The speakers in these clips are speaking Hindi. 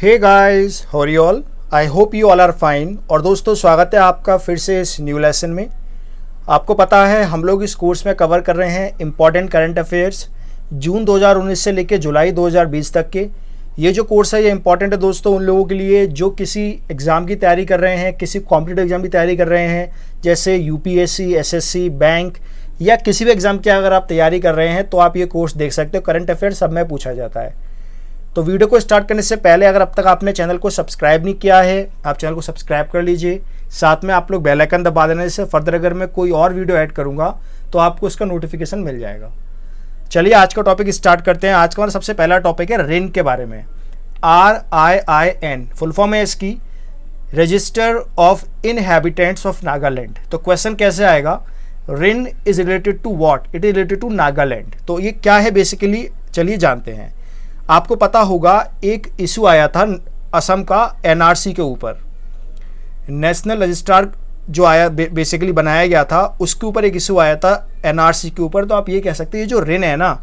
Hey guys, how are you all? I hope you all are fine. और दोस्तों, स्वागत है आपका फिर से इस न्यू लेसन में। आपको पता है हम लोग इस कोर्स में कवर कर रहे हैं इम्पॉर्टेंट करंट अफेयर्स जून 2019 से लेकर जुलाई 2020 तक के। ये जो कोर्स है ये इंपॉर्टेंट है दोस्तों उन लोगों के लिए जो किसी एग्ज़ाम की तैयारी कर रहे हैं, किसी कॉम्पिटिटिव एग्ज़ाम की तैयारी कर रहे हैं, जैसे यूपीएससी, एसएससी, बैंक या किसी भी एग्ज़ाम की अगर आप तैयारी कर रहे हैं तो आप ये कोर्स देख सकते हो। करंट अफेयर सब में पूछा जाता है। तो वीडियो को स्टार्ट करने से पहले अगर अब तक आपने चैनल को सब्सक्राइब नहीं किया है, आप चैनल को सब्सक्राइब कर लीजिए। साथ में आप लोग बेल आइकन दबा देने से फर्दर अगर मैं कोई और वीडियो ऐड करूंगा तो आपको उसका नोटिफिकेशन मिल जाएगा। चलिए आज का टॉपिक स्टार्ट करते हैं। आज का हमारा सबसे पहला टॉपिक है रिन के बारे में। RIIN फुल फॉर्म है इसकी, register of inhabitants of Nagaland. तो क्वेश्चन कैसे आएगा, RIN is related to what? It is related to Nagaland. तो ये क्या है बेसिकली, चलिए जानते हैं। आपको पता होगा एक इशू आया था असम का एनआरसी के ऊपर, नेशनल रजिस्ट्रार जो आया बेसिकली बनाया गया था उसके ऊपर एक इशू आया था एनआरसी के ऊपर। तो आप ये कह सकते हैं ये जो रिन है ना,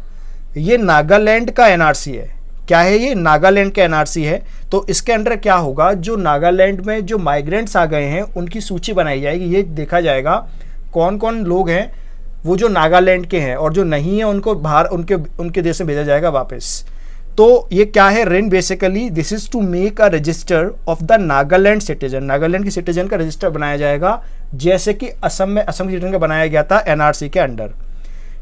ये नागालैंड का एनआरसी है। क्या है ये? नागालैंड का एनआरसी है। तो इसके अंडर क्या होगा, जो नागालैंड में जो माइग्रेंट्स आ गए हैं उनकी सूची बनाई जाएगी। ये देखा जाएगा कौन कौन लोग हैं वो जो नागालैंड के हैं, और जो नहीं है उनको बाहर उनके देश में भेजा जाएगा वापस। तो ये क्या है RIN? Basically this is to make a register of the Nagaland citizen. Nagaland की सिटीजन का रजिस्टर बनाया जाएगा, जैसे कि असम की सिटीजन का बनाया गया था एनआरसी के अंडर।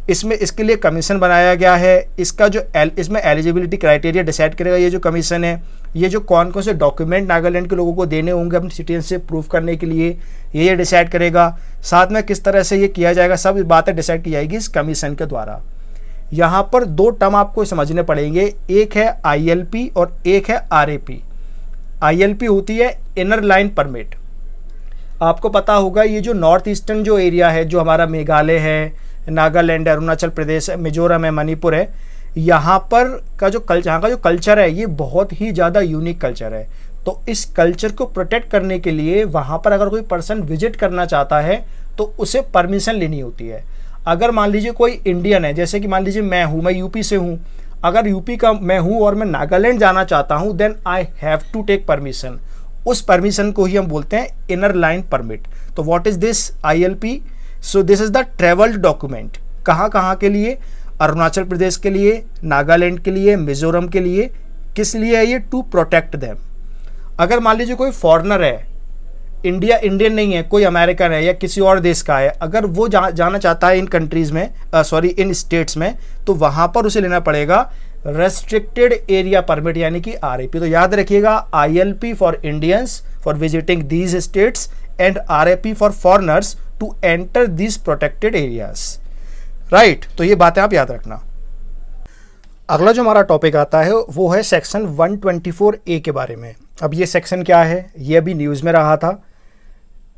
इसमें इसके लिए कमीशन बनाया गया है। इसका जो इसमें एलिजिबिलिटी क्राइटेरिया डिसाइड करेगा ये जो कमीशन है। ये जो कौन कौन से डॉक्यूमेंट नागालैंड के लोगों को देने होंगे अपनी सिटीजनशिप प्रूफ करने के लिए, ये डिसाइड करेगा। साथ में किस तरह से ये किया जाएगा, सब बातें डिसाइड की जाएगी इस कमीशन के द्वारा। यहाँ पर दो टर्म आपको समझने पड़ेंगे, एक है ILP और एक है RAP। ILP होती है इनर लाइन परमिट। आपको पता होगा ये जो नॉर्थ ईस्टर्न जो एरिया है, जो हमारा मेघालय है, नागालैंड है, अरुणाचल प्रदेश है, मिजोरम है, मणिपुर है, यहाँ का जो कल्चर है ये बहुत ही ज़्यादा यूनिक कल्चर है। तो इस कल्चर को प्रोटेक्ट करने के लिए वहाँ पर अगर कोई पर्सन विजिट करना चाहता है तो उसे परमिशन लेनी होती है। अगर मान लीजिए कोई इंडियन है, जैसे कि मान लीजिए मैं यूपी से हूँ, अगर यूपी का मैं हूँ और मैं नागालैंड जाना चाहता हूँ, then I have to take permission. उस परमिशन को ही हम बोलते हैं इनर लाइन परमिट। तो what is this ILP? So this is the travelled document. कहाँ कहाँ के लिए? अरुणाचल प्रदेश के लिए, नागालैंड के लिए, मिजोरम के लिए। किस लिए है ये? To protect them. अगर मान लीजिए कोई फॉरेनर है, इंडियन नहीं है, कोई अमेरिकन है या किसी और देश का है, अगर वो जाना चाहता है इन कंट्रीज़ में, इन स्टेट्स में, तो वहाँ पर उसे लेना पड़ेगा रेस्ट्रिक्टेड एरिया परमिट यानी कि RAP। तो याद रखिएगा, ILP for Indians for visiting these states and RAP for foreigners to enter these protected areas. Right, तो ये बातें आप याद रखना। अगला जो हमारा टॉपिक आता है वो है सेक्शन 124A के बारे में। अब ये सेक्शन क्या है, ये अभी न्यूज़ में रहा था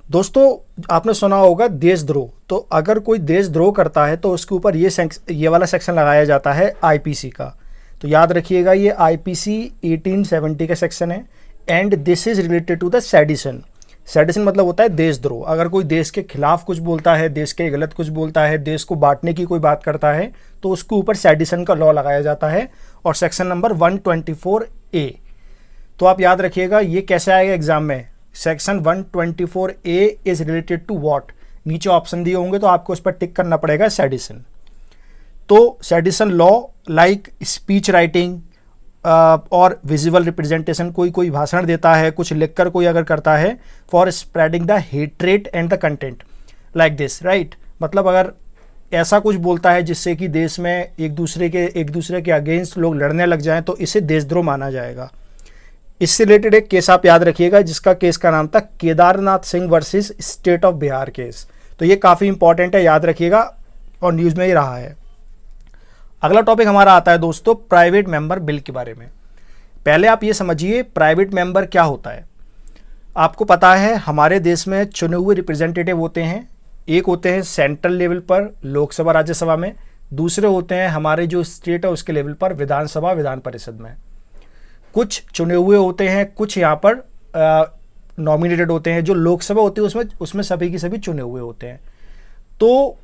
दोस्तों। आपने सुना होगा देशद्रोह। तो अगर कोई देशद्रोह करता है तो उसके ऊपर ये वाला सेक्शन लगाया जाता है IPC का। तो याद रखिएगा ये IPC 1870 का सेक्शन है। And this is related to the sedition. Sedition मतलब होता है देशद्रोह। अगर कोई देश के खिलाफ कुछ बोलता है, देश के गलत कुछ बोलता है, देश को बांटने की कोई बात करता है, तो उसके ऊपर सेडिशन का लॉ लगाया जाता है, और सेक्शन नंबर 124A। तो आप याद रखिएगा ये कैसे आएगा एग्जाम में। Section 124A is related to what? नीचे ऑप्शन दिए होंगे तो आपको उस पर टिक करना पड़ेगा सेडिशन। तो sedition law like speech writing और विजुअल रिप्रेजेंटेशन, कोई भाषण देता है, कुछ लिखकर कोई अगर करता है, for spreading the hatred and the content like this. Right, मतलब अगर ऐसा कुछ बोलता है जिससे कि देश में एक दूसरे के अगेंस्ट लोग लड़ने लग जाएं, तो इसे देशद्रोह माना जाएगा। इससे रिलेटेड एक केस आप याद रखिएगा, जिसका केस का नाम था Kedarnath Singh versus state of Bihar case. तो ये काफ़ी इंपॉर्टेंट है, याद रखिएगा, और न्यूज़ में ही रहा है। अगला टॉपिक हमारा आता है दोस्तों प्राइवेट मेंबर बिल के बारे में। पहले आप ये समझिए प्राइवेट मेंबर क्या होता है। आपको पता है हमारे देश में चुने हुए रिप्रेजेंटेटिव होते हैं। एक होते हैं सेंट्रल लेवल पर लोकसभा राज्यसभा में, दूसरे होते हैं हमारे जो स्टेट है उसके लेवल पर विधानसभा विधान परिषद में। कुछ चुने हुए होते हैं, कुछ यहाँ पर नॉमिनेटेड होते हैं। जो लोकसभा होती है उसमें सभी की सभी चुने हुए होते हैं। तो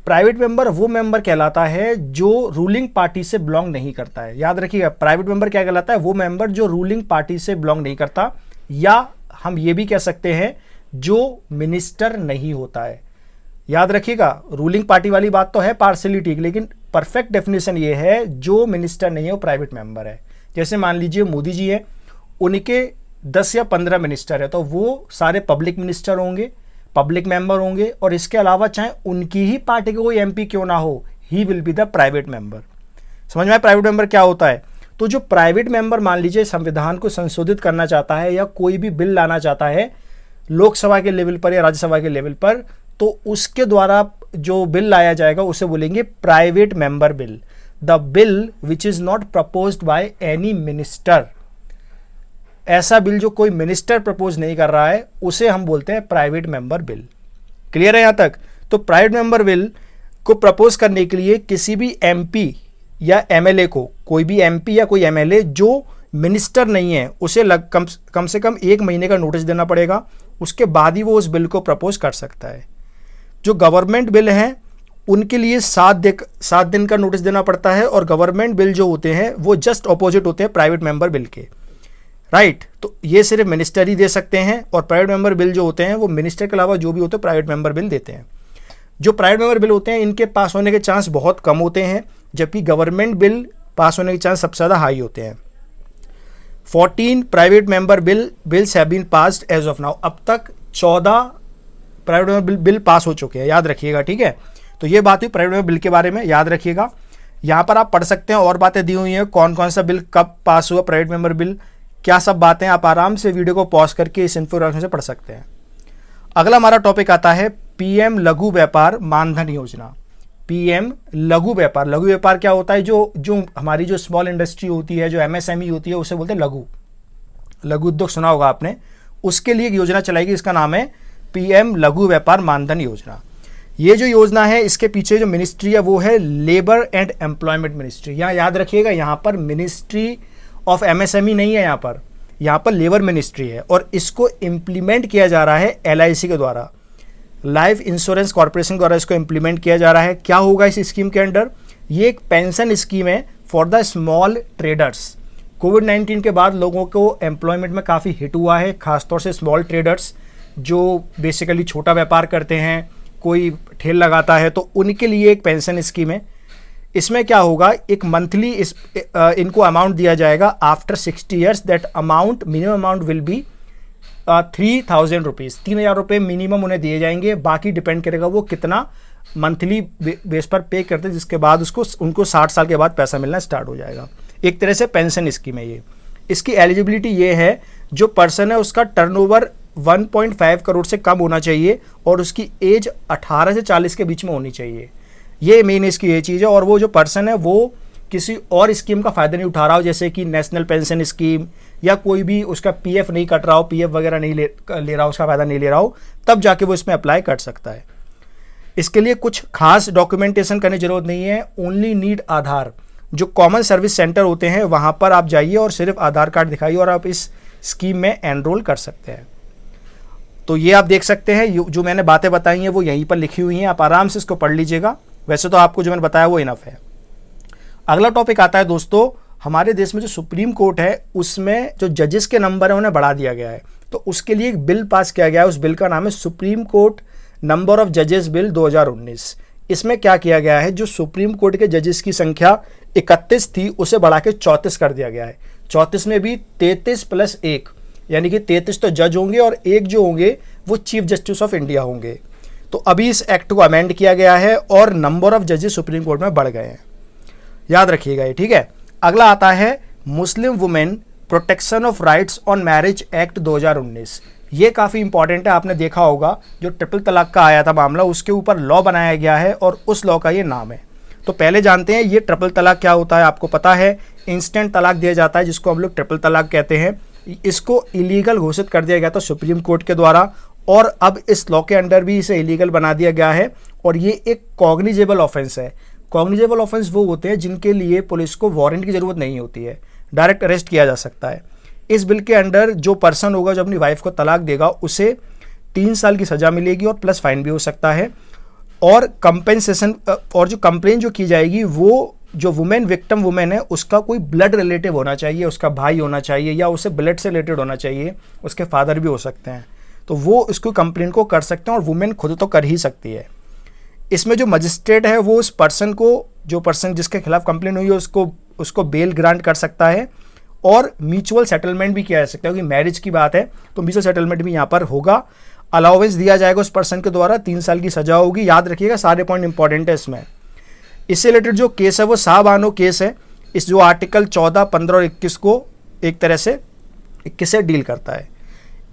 प्राइवेट मेंबर वो मेंबर कहलाता है जो रूलिंग पार्टी से बिलोंग नहीं करता है। याद रखिएगा, प्राइवेट मेंबर क्या कहलाता है? वो मेंबर जो रूलिंग पार्टी से बिलोंग नहीं करता, या हम ये भी कह सकते हैं जो मिनिस्टर नहीं होता है। याद रखिएगा, रूलिंग पार्टी वाली बात तो है पार्शलिटी की, लेकिन परफेक्ट डेफिनेशन ये है जो मिनिस्टर नहीं है वो प्राइवेट मेंबर है। जैसे मान लीजिए मोदी जी हैं, उनके 10 या 15 मिनिस्टर है, तो वो सारे पब्लिक मिनिस्टर होंगे, पब्लिक मेंबर होंगे, और इसके अलावा चाहे उनकी ही पार्टी के कोई एमपी क्यों ना हो, he will be the private member. समझ में आया प्राइवेट मेंबर क्या होता है? तो जो प्राइवेट मेंबर मान लीजिए संविधान को संशोधित करना चाहता है या कोई भी बिल लाना चाहता है लोकसभा के लेवल पर या राज्यसभा के लेवल पर, तो उसके द्वारा जो बिल लाया जाएगा उसे बोलेंगे private member bill. The bill which is not proposed by any minister, ऐसा बिल जो कोई मिनिस्टर प्रपोज नहीं कर रहा है उसे हम बोलते हैं प्राइवेट मेंबर बिल। क्लियर है यहां तक? तो प्राइवेट मेंबर बिल को प्रपोज करने के लिए किसी भी एमपी या एमएलए को, कोई भी एमपी या कोई एमएलए जो मिनिस्टर नहीं है उसे कम से कम 1 महीने का नोटिस देना पड़ेगा, उसके बाद ही वो उस बिल को प्रपोज कर सकता है। जो गवर्नमेंट बिल हैं उनके लिए 7 दिन का नोटिस देना पड़ता है, और गवर्नमेंट बिल जो होते हैं वो जस्ट ऑपोजिट होते हैं प्राइवेट मेंबर बिल के, राइट। तो ये सिर्फ मिनिस्टर ही दे सकते हैं, और प्राइवेट मेंबर बिल जो होते हैं वो मिनिस्टर के अलावा जो भी होते हैं प्राइवेट मेंबर बिल देते हैं। जो प्राइवेट मेंबर बिल होते हैं इनके पास होने के चांस बहुत कम होते हैं, जबकि गवर्नमेंट बिल पास होने के चांस सबसे ज़्यादा हाई होते हैं। 14 private member bills have been passed as of now. अब तक 14 प्राइवेट मेंबर बिल पास हो चुके हैं, याद रखिएगा, ठीक है। तो ये बात हुई प्राइवेट मेंबर बिल के बारे में, याद रखिएगा। यहाँ पर आप पढ़ सकते हैं, और बातें दी हुई हैं, कौन कौन सा बिल कब पास हुआ, प्राइवेट मेंबर बिल, क्या सब बातें आप आराम से वीडियो को पॉज करके इस इन्फॉर्मेशन से पढ़ सकते हैं। अगला हमारा टॉपिक आता है पीएम लघु व्यापार मानधन योजना। पीएम लघु व्यापार क्या होता है? जो हमारी जो स्मॉल इंडस्ट्री होती है, जो एमएसएमई होती है, उसे बोलते हैं लघु उद्योग, सुना होगा आपने। उसके लिए एक योजना चलाएगी, इसका नाम है पीएम लघु व्यापार मानधन योजना। ये जो योजना है इसके पीछे जो मिनिस्ट्री है वो है लेबर एंड एम्प्लॉयमेंट मिनिस्ट्री। यहाँ याद रखिएगा, यहाँ पर मिनिस्ट्री ऑफ एमएसएमई नहीं है, यहाँ पर लेबर मिनिस्ट्री है, और इसको इम्प्लीमेंट किया जा रहा है एलआईसी के द्वारा, लाइफ इंश्योरेंस कॉर्पोरेशन द्वारा इसको इम्प्लीमेंट किया जा रहा है। क्या होगा इस स्कीम के अंडर? ये एक पेंशन स्कीम है फॉर द स्मॉल ट्रेडर्स। कोविड-19 के बाद लोगों को एम्प्लॉयमेंट में काफ़ी हिट हुआ है, खासतौर से स्मॉल ट्रेडर्स जो बेसिकली छोटा व्यापार करते हैं, कोई ठेल लगाता है, तो उनके लिए एक पेंशन स्कीम है। इसमें क्या होगा, एक मंथली इनको अमाउंट दिया जाएगा after 60 years. That amount, minimum amount will be 3000 rupees. 3000 रुपये मिनिमम उन्हें दिए जाएंगे, बाकी डिपेंड करेगा वो कितना मंथली बेस पर पे करते हैं, जिसके बाद उनको 60 साल के बाद पैसा मिलना स्टार्ट हो जाएगा। एक तरह से पेंशन स्कीम है ये। इसकी एलिजिबिलिटी ये है, जो पर्सन है उसका टर्नओवर 1.5 करोड़ से कम होना चाहिए, और उसकी एज 18 से 40 के बीच में होनी चाहिए। ये मेन इसकी ये चीज़ है। और वो जो पर्सन है वो किसी और स्कीम का फ़ायदा नहीं उठा रहा हो, जैसे कि नेशनल पेंशन स्कीम, या कोई भी उसका पीएफ नहीं कट रहा हो, पीएफ वगैरह नहीं ले रहा हो, उसका फ़ायदा नहीं ले रहा हो, तब जाके वो इसमें अप्लाई कर सकता है। इसके लिए कुछ खास डॉक्यूमेंटेशन करने की जरूरत नहीं है, ओनली नीड आधार। जो कॉमन सर्विस सेंटर होते हैं वहाँ पर आप जाइए और सिर्फ आधार कार्ड दिखाइए, और आप इस स्कीम में एनरोल कर सकते हैं। तो ये आप देख सकते हैं, जो मैंने बातें बताई हैं वो यहीं पर लिखी हुई हैं, आप आराम से इसको पढ़ लीजिएगा। वैसे तो आपको जो मैंने बताया वो इनफ है। अगला टॉपिक आता है दोस्तों, हमारे देश में जो सुप्रीम कोर्ट है उसमें जो जजेस के नंबर है उन्हें बढ़ा दिया गया है, तो उसके लिए एक बिल पास किया गया है। उस बिल का नाम है सुप्रीम कोर्ट नंबर ऑफ जजेस बिल 2019। इसमें क्या किया गया है, जो सुप्रीम कोर्ट के जजेस की संख्या 31 थी उसे बढ़ा के 34 कर दिया गया है। 34 में भी 33 + 1, यानी कि 33 तो जज होंगे और 1 जो होंगे वो चीफ जस्टिस ऑफ इंडिया होंगे। तो अभी इस एक्ट को अमेंड किया गया है और नंबर ऑफ जजेस सुप्रीम कोर्ट में बढ़ गए हैं, याद रखिएगा ये, ठीक है। अगला आता है Muslim women protection of rights on marriage act 2019। ये काफ़ी इंपॉर्टेंट है, आपने देखा होगा जो ट्रिपल तलाक का आया था मामला, उसके ऊपर लॉ बनाया गया है और उस लॉ का ये नाम है। तो पहले जानते हैं ये ट्रिपल तलाक क्या होता है। आपको पता है इंस्टेंट तलाक दिया जाता है जिसको हम लोग ट्रिपल तलाक कहते हैं। इसको इलीगल घोषित कर दिया गया था सुप्रीम कोर्ट के द्वारा, और अब इस लॉ के अंडर भी इसे इलीगल बना दिया गया है, और ये एक कॉग्निजेबल ऑफेंस है। कॉग्निजेबल ऑफेंस वो होते हैं जिनके लिए पुलिस को वारंट की ज़रूरत नहीं होती है, डायरेक्ट अरेस्ट किया जा सकता है। इस बिल के अंडर जो पर्सन होगा जो अपनी वाइफ को तलाक देगा उसे 3 साल की सज़ा मिलेगी और प्लस फाइन भी हो सकता है। और कंपेंसेशन और जो कंप्लेन जो की जाएगी वो जो विक्टिम वुमेन है उसका कोई ब्लड रिलेटिव होना चाहिए, उसका भाई होना चाहिए या उसे ब्लड से रिलेटेड होना चाहिए, उसके फादर भी हो सकते हैं, तो वो इसको कंप्लेन को कर सकते हैं और वुमेन खुद तो कर ही सकती है। इसमें जो मजिस्ट्रेट है वो उस पर्सन को, जो पर्सन जिसके खिलाफ कंप्लेन हुई है उसको बेल ग्रांट कर सकता है और म्यूचुअल सेटलमेंट भी किया जा सकता है, क्योंकि मैरिज की बात है तो म्यूचुअल सेटलमेंट भी यहाँ पर होगा। अलाउवेंस दिया जाएगा उस पर्सन के द्वारा, 3 साल की सजा होगी। याद रखिएगा सारे पॉइंट इंपॉर्टेंट है इसमें। इससे रिलेटेड जो केस है वो साहबानो केस है। इस जो आर्टिकल 14, 15 और 21 को एक तरह से 21 से डील करता है।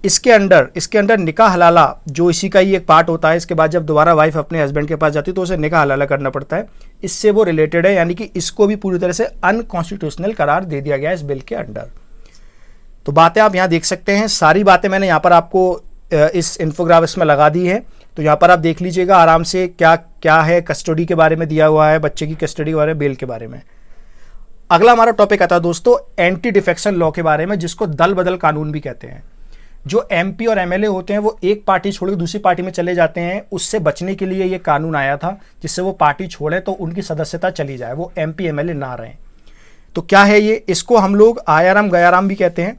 इसके अंडर निकाह हलाला जो इसी का ही एक पार्ट होता है। इसके बाद जब दोबारा वाइफ अपने हस्बैंड के पास जाती है तो उसे निकाह हलाला करना पड़ता है, इससे वो रिलेटेड है, यानी कि इसको भी पूरी तरह से अनकॉन्स्टिट्यूशनल करार दे दिया गया है इस बिल के अंडर। तो बातें आप यहाँ देख सकते हैं, सारी बातें मैंने यहाँ पर आपको इस इन्फोग्राफिक्स में लगा दी है, तो यहाँ पर आप देख लीजिएगा आराम से क्या क्या है। कस्टडी के बारे में दिया हुआ है, बच्चे की कस्टडी के बारे में, बेल के बारे में। अगला हमारा टॉपिक आता है दोस्तों एंटी डिफेक्शन लॉ के बारे में, जिसको दल बदल कानून भी कहते हैं। जो एमपी और एमएलए होते हैं वो एक पार्टी छोड़ के दूसरी पार्टी में चले जाते हैं, उससे बचने के लिए ये कानून आया था जिससे वो पार्टी छोड़े तो उनकी सदस्यता चली जाए, वो एमपी एमएलए ना रहें। तो क्या है ये, इसको हम लोग आयाराम गयाराम भी कहते हैं।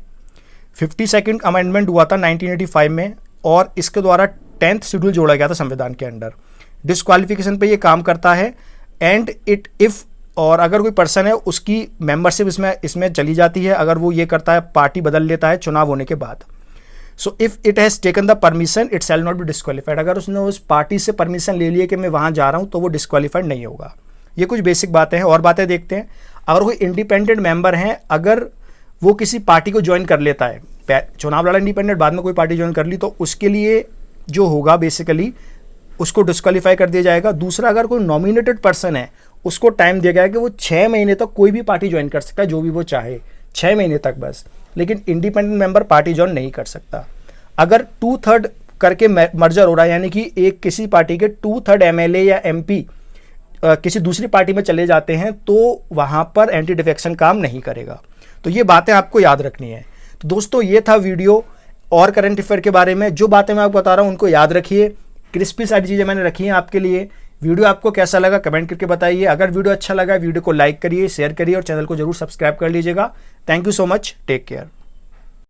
52nd अमेंडमेंट हुआ था 1985 में और इसके द्वारा 10th शेड्यूल जोड़ा गया था संविधान के अंडर। डिस्क्वालिफिकेशन पे ये काम करता है एंड इट इफ़, और अगर कोई पर्सन है उसकी मेंबरशिप इसमें चली जाती है अगर वो ये करता है, पार्टी बदल लेता है चुनाव होने के बाद। So if it has taken the permission it shall not be disqualified. अगर उसने उस पार्टी से परमिशन ले लिया कि मैं वहाँ जा रहा हूँ तो वो डिस्क्वालीफाइड नहीं होगा। ये कुछ बेसिक बातें हैं। और बातें देखते हैं। अगर कोई इंडिपेंडेंट मेंबर हैं, अगर वो किसी पार्टी को ज्वाइन कर लेता है, चुनाव लड़ा इंडिपेंडेंट, बाद में कोई पार्टी ज्वाइन कर ली, तो उसके लिए जो होगा बेसिकली उसको डिस्क्वालीफाई कर दिया जाएगा। दूसरा, अगर कोई नॉमिनेटेड पर्सन है उसको टाइम दिया गया कि वो 6 महीने तक कोई भी पार्टी ज्वाइन कर सकता है, जो भी वो चाहे, 6 महीने तक बस। लेकिन इंडिपेंडेंट मेंबर पार्टी ज्वाइन नहीं कर सकता। अगर 2/3 करके मर्जर हो रहा है, यानी कि एक किसी पार्टी के 2/3 एमएलए या एमपी किसी दूसरी पार्टी में चले जाते हैं तो वहाँ पर एंटी डिफेक्शन काम नहीं करेगा। तो ये बातें आपको याद रखनी है। तो दोस्तों ये था वीडियो और करंट अफेयर के बारे में। जो बातें मैं आपको बता रहा हूँ उनको याद रखिए। क्रिस्पी सारी चीज़ें मैंने रखी हैं आपके लिए। वीडियो आपको कैसा लगा कमेंट करके बताइए। अगर वीडियो अच्छा लगा वीडियो को लाइक करिए, शेयर करिए और चैनल को जरूर सब्सक्राइब कर लीजिएगा। Thank you so much, take care.